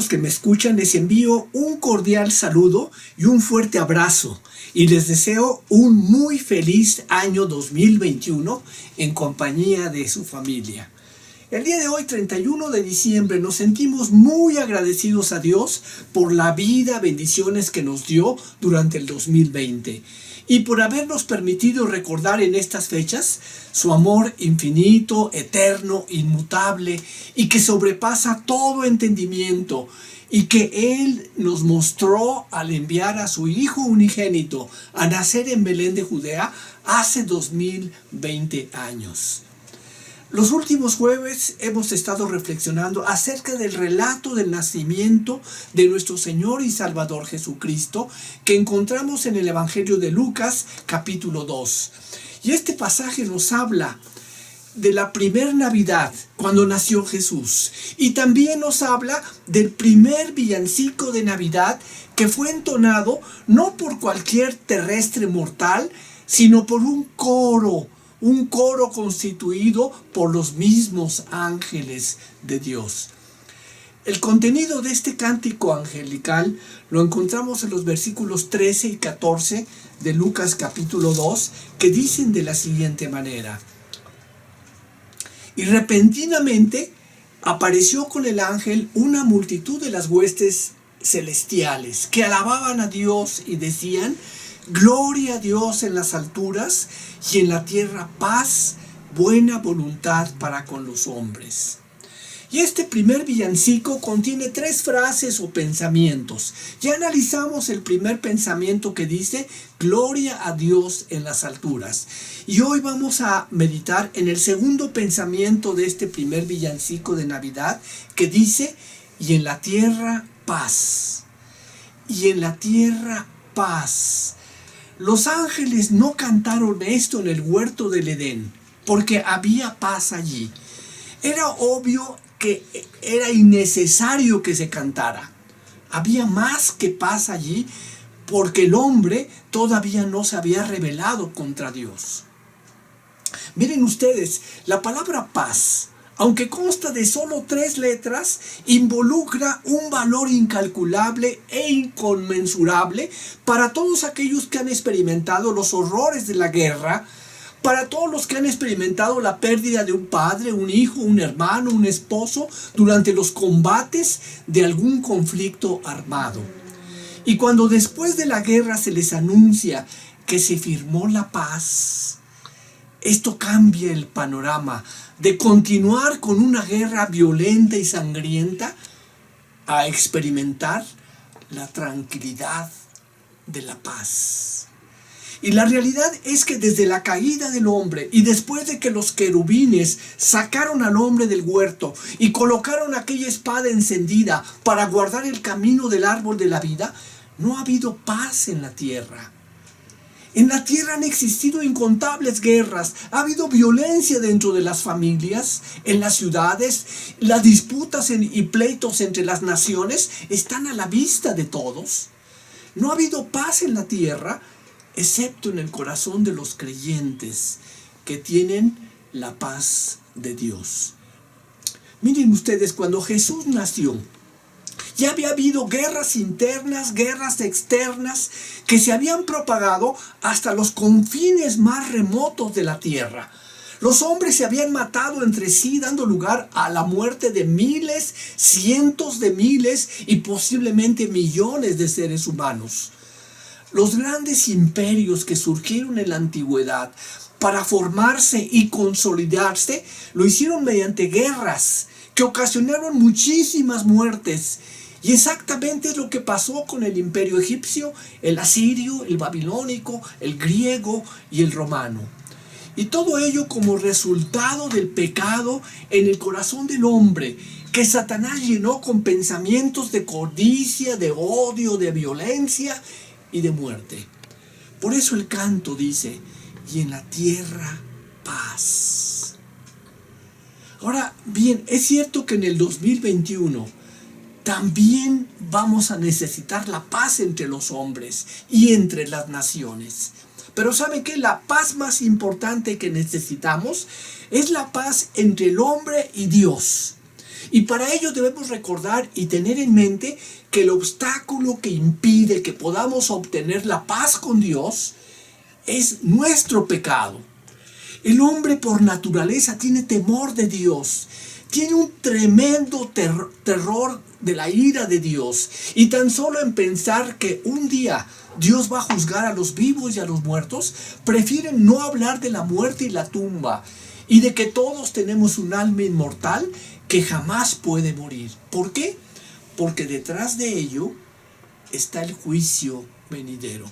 hermanos que me escuchan, les envío un cordial saludo y un fuerte abrazo y les deseo un muy feliz año 2021 en compañía de su familia. El día de hoy, 31 de diciembre, nos sentimos muy agradecidos a Dios por la vida, bendiciones que nos dio durante el 2020 y por habernos permitido recordar en estas fechas su amor infinito, eterno, inmutable y que sobrepasa todo entendimiento y que Él nos mostró al enviar a su Hijo unigénito a nacer en Belén de Judea hace 2020 años. Los últimos jueves hemos estado reflexionando acerca del relato del nacimiento de nuestro Señor y Salvador Jesucristo que encontramos en el Evangelio de Lucas capítulo 2. Y este pasaje nos habla de la primer Navidad cuando nació Jesús y también nos habla del primer villancico de Navidad que fue entonado no por cualquier terrestre mortal, sino por un coro constituido por los mismos ángeles de Dios. El contenido de este cántico angelical lo encontramos en los versículos 13 y 14 de Lucas capítulo 2, que dicen de la siguiente manera: y repentinamente apareció con el ángel una multitud de las huestes celestiales que alababan a Dios y decían: gloria a Dios en las alturas y en la tierra paz, buena voluntad para con los hombres. Y este primer villancico contiene 3 frases o pensamientos. Ya analizamos el primer pensamiento que dice gloria a Dios en las alturas. Y hoy vamos a meditar en el segundo pensamiento de este primer villancico de Navidad que dice: y en la tierra paz. Y en la tierra paz. Los ángeles no cantaron esto en el huerto del Edén porque había paz allí. Era obvio que era innecesario que se cantara. Había más que paz allí porque el hombre todavía no se había rebelado contra Dios. Miren ustedes, la palabra paz, aunque consta de solo 3 letras, involucra un valor incalculable e inconmensurable para todos aquellos que han experimentado los horrores de la guerra, para todos los que han experimentado la pérdida de un padre, un hijo, un hermano, un esposo durante los combates de algún conflicto armado. Y cuando después de la guerra se les anuncia que se firmó la paz, esto cambia el panorama de continuar con una guerra violenta y sangrienta a experimentar la tranquilidad de la paz. Y la realidad es que desde la caída del hombre y después de que los querubines sacaron al hombre del huerto y colocaron aquella espada encendida para guardar el camino del árbol de la vida, no ha habido paz en la tierra. En la tierra han existido incontables guerras, ha habido violencia dentro de las familias, en las ciudades, las disputas y pleitos entre las naciones están a la vista de todos. No ha habido paz en la tierra, excepto en el corazón de los creyentes que tienen la paz de Dios. Miren ustedes, cuando Jesús nació, ya había habido guerras internas, guerras externas que se habían propagado hasta los confines más remotos de la tierra. Los hombres se habían matado entre sí, dando lugar a la muerte de miles, cientos de miles y posiblemente millones de seres humanos. Los grandes imperios que surgieron en la antigüedad para formarse y consolidarse lo hicieron mediante guerras que ocasionaron muchísimas muertes. Y exactamente es lo que pasó con el imperio egipcio, el asirio, el babilónico, el griego y el romano. Y todo ello como resultado del pecado en el corazón del hombre, que Satanás llenó con pensamientos de codicia, de odio, de violencia y de muerte. Por eso el canto dice: y en la tierra paz. Ahora bien, es cierto que en el 2021 también vamos a necesitar la paz entre los hombres y entre las naciones. Pero ¿saben qué? La paz más importante que necesitamos es la paz entre el hombre y Dios. Y para ello debemos recordar y tener en mente que el obstáculo que impide que podamos obtener la paz con Dios es nuestro pecado. El hombre por naturaleza tiene temor de Dios, tiene un tremendo terror de la ira de Dios. Y tan solo en pensar que un día Dios va a juzgar a los vivos y a los muertos, prefieren no hablar de la muerte y la tumba y de que todos tenemos un alma inmortal que jamás puede morir. ¿Por qué? Porque detrás de ello está el juicio venidero.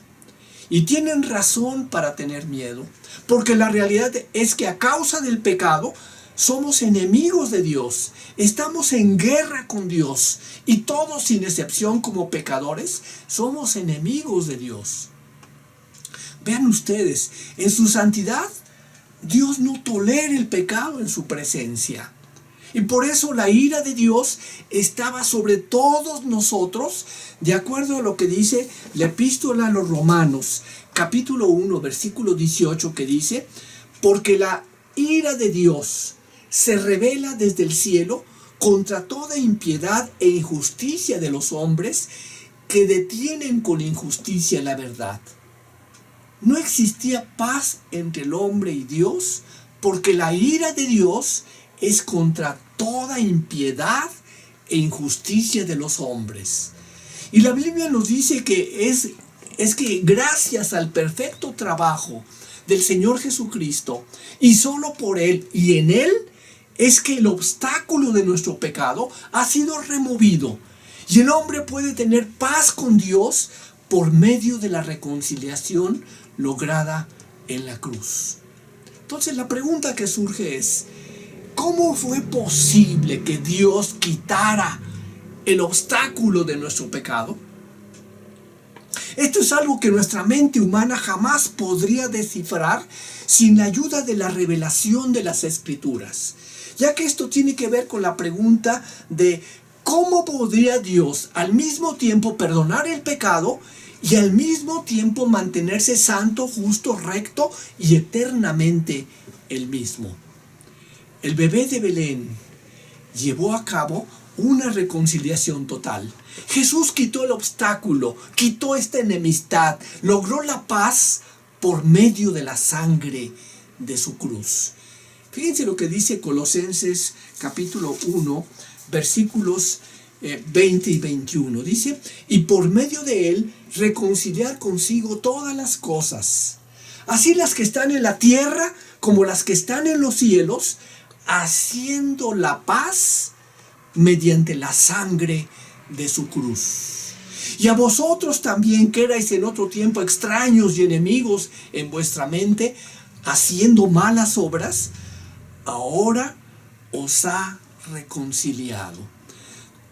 Y tienen razón para tener miedo, porque la realidad es que a causa del pecado somos enemigos de Dios, estamos en guerra con Dios y todos sin excepción como pecadores somos enemigos de Dios. Vean ustedes, en su santidad Dios no tolera el pecado en su presencia. Y por eso la ira de Dios estaba sobre todos nosotros, de acuerdo a lo que dice la epístola a los Romanos, capítulo 1, versículo 18, que dice: porque la ira de Dios se revela desde el cielo contra toda impiedad e injusticia de los hombres que detienen con injusticia la verdad. No existía paz entre el hombre y Dios, porque la ira de Dios es contra toda impiedad e injusticia de los hombres. Y la Biblia nos dice que es que gracias al perfecto trabajo del Señor Jesucristo, y solo por Él y en Él, es que el obstáculo de nuestro pecado ha sido removido. Y el hombre puede tener paz con Dios por medio de la reconciliación lograda en la cruz. Entonces la pregunta que surge es: ¿cómo fue posible que Dios quitara el obstáculo de nuestro pecado? Esto es algo que nuestra mente humana jamás podría descifrar sin la ayuda de la revelación de las Escrituras, ya que esto tiene que ver con la pregunta de cómo podría Dios al mismo tiempo perdonar el pecado y al mismo tiempo mantenerse santo, justo, recto y eternamente el mismo. El bebé de Belén llevó a cabo una reconciliación total. Jesús quitó el obstáculo, quitó esta enemistad, logró la paz por medio de la sangre de su cruz. Fíjense lo que dice Colosenses capítulo 1, versículos 20 y 21. Dice: y por medio de él reconciliar consigo todas las cosas, así las que están en la tierra como las que están en los cielos, haciendo la paz mediante la sangre de su cruz. Y a vosotros también, que erais en otro tiempo extraños y enemigos en vuestra mente, haciendo malas obras, ahora os ha reconciliado.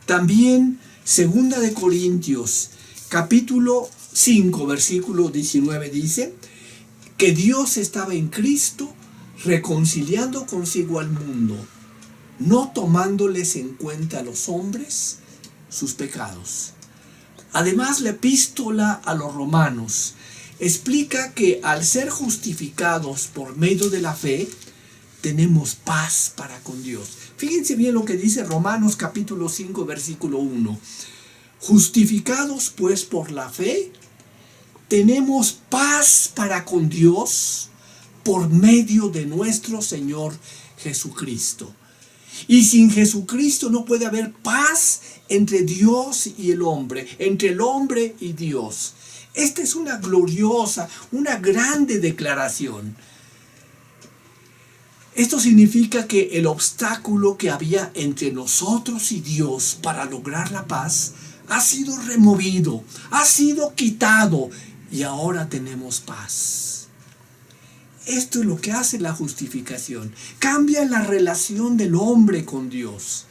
También 2 de Corintios capítulo 5 versículo 19 dice que Dios estaba en Cristo reconciliando consigo al mundo, no tomándoles en cuenta a los hombres sus pecados. Además, la epístola a los Romanos explica que al ser justificados por medio de la fe, tenemos paz para con Dios. Fíjense bien lo que dice Romanos capítulo 5 versículo 1. Justificados pues por la fe, tenemos paz para con Dios por medio de nuestro Señor Jesucristo. Y sin Jesucristo no puede haber paz entre Dios y el hombre, entre el hombre y Dios. Esta es una gloriosa, una grande declaración. Esto significa que el obstáculo que había entre nosotros y Dios para lograr la paz ha sido removido, ha sido quitado y ahora tenemos paz. Esto es lo que hace la justificación. Cambia la relación del hombre con Dios.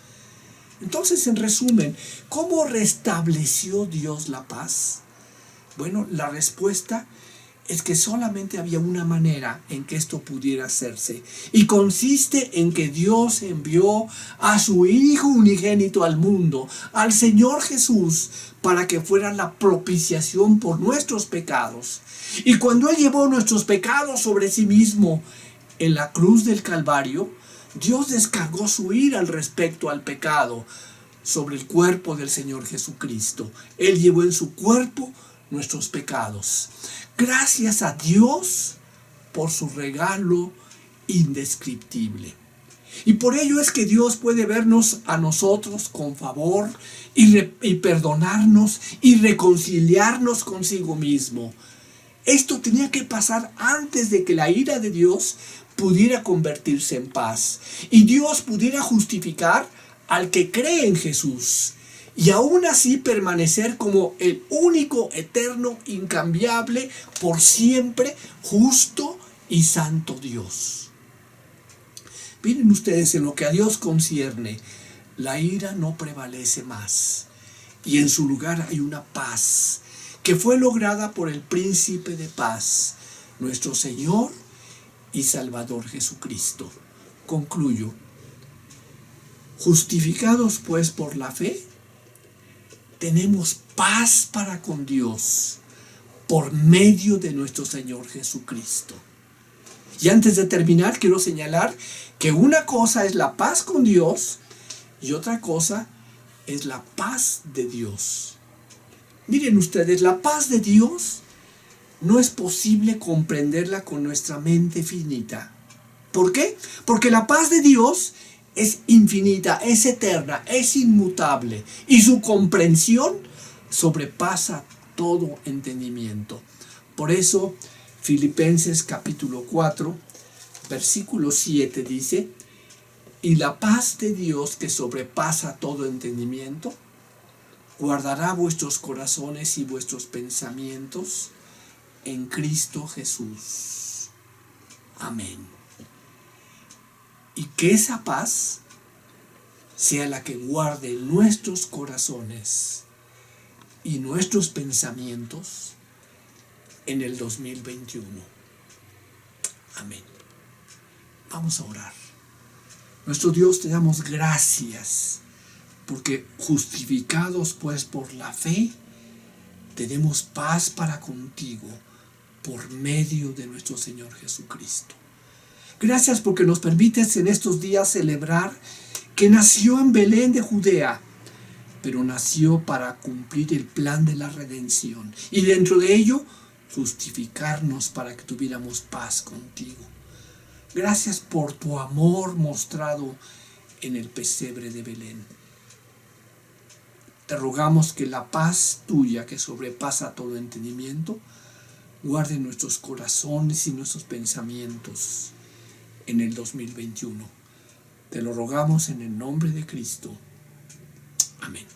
Entonces, en resumen, ¿cómo restableció Dios la paz? Bueno, la respuesta es que solamente había una manera en que esto pudiera hacerse, y consiste en que Dios envió a su Hijo unigénito al mundo, al Señor Jesús, para que fuera la propiciación por nuestros pecados. Y cuando Él llevó nuestros pecados sobre sí mismo en la cruz del Calvario, Dios descargó su ira al respecto al pecado sobre el cuerpo del Señor Jesucristo. Él llevó en su cuerpo nuestros pecados. Gracias a Dios por su regalo indescriptible. Y por ello es que Dios puede vernos a nosotros con favor y perdonarnos y reconciliarnos consigo mismo. Esto tenía que pasar antes de que la ira de Dios pudiera convertirse en paz y Dios pudiera justificar al que cree en Jesús y aún así permanecer como el único, eterno, incambiable, por siempre, justo y santo Dios. Miren ustedes, en lo que a Dios concierne, la ira no prevalece más y en su lugar hay una paz que fue lograda por el Príncipe de Paz, nuestro Señor y Salvador Jesucristo. Concluyo. Justificados pues por la fe, tenemos paz para con Dios por medio de nuestro Señor Jesucristo. Y antes de terminar, quiero señalar que una cosa es la paz con Dios y otra cosa es la paz de Dios. Miren ustedes, la paz de Dios no es posible comprenderla con nuestra mente finita. ¿Por qué? Porque la paz de Dios es infinita, es eterna, es inmutable y su comprensión sobrepasa todo entendimiento. Por eso, Filipenses capítulo 4, versículo 7 dice: y la paz de Dios que sobrepasa todo entendimiento, guardará vuestros corazones y vuestros pensamientos en Cristo Jesús. Amén. Y que esa paz sea la que guarde nuestros corazones y nuestros pensamientos en el 2021. Amén. Vamos a orar. Nuestro Dios, te damos gracias porque justificados pues por la fe, tenemos paz para contigo por medio de nuestro Señor Jesucristo. Gracias porque nos permites en estos días celebrar que nació en Belén de Judea, pero nació para cumplir el plan de la redención y dentro de ello justificarnos para que tuviéramos paz contigo. Gracias por tu amor mostrado en el pesebre de Belén. Te rogamos que la paz tuya, que sobrepasa todo entendimiento, guarde nuestros corazones y nuestros pensamientos en el 2021. Te lo rogamos en el nombre de Cristo. Amén.